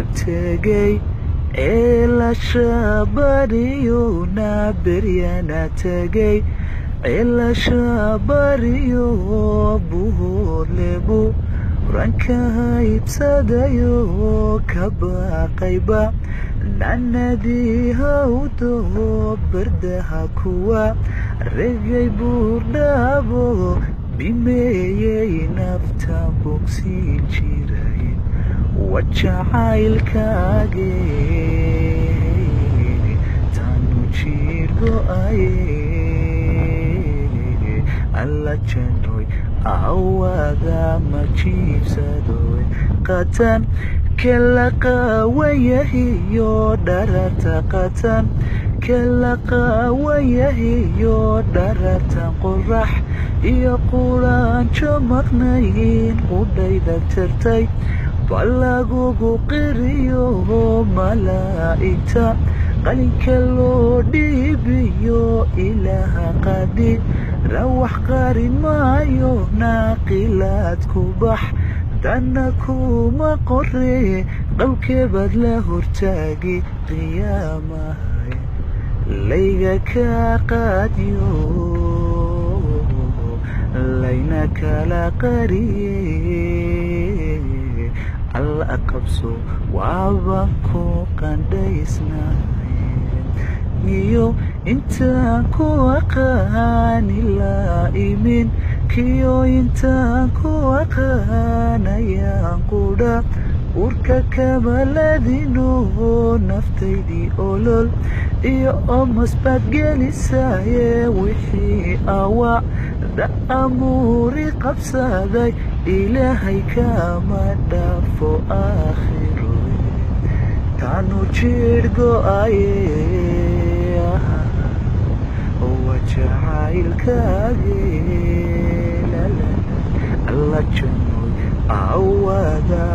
tegay ceelasha bariyo na beryana tegay ceelasha bariyo buhoodlebu ranka ibsadayo ka baaqayba nacnadii hawdo bardaha kuwa regay buurdhaabo bimeeyay nafta bogsiin jiray wajacaylkaage tanu jiirgo'aye alla janoy awada ma jiibsadoy qatan kala qawayahiyo dharata qatan kala qawayahiyo dharata qorax iyo quraanjo maqnayn qudhayda tirtay balagugu qiriyo malaa'igta qalinka loo dhiibiyo ilaaha qadir rawax qarin maayo naaqilaad ku bax dana kuma qoree qowlkeebaad la hortaagi qiyaamahay layga ka qaadiyo layna kala qariye alla qabso waaban ku qandhaysnahay niyo intaan ku aqaani laa imin kiyo intaan ku aqaanayaan qudha urka kamaladino naftaydii olol iyo omasbaad gelisaye wixii awac da amuuri qabsaday ilaahay kama dhaafo aakhiroy tanu jiirgo'aye wajacaylkaage alla janoy awada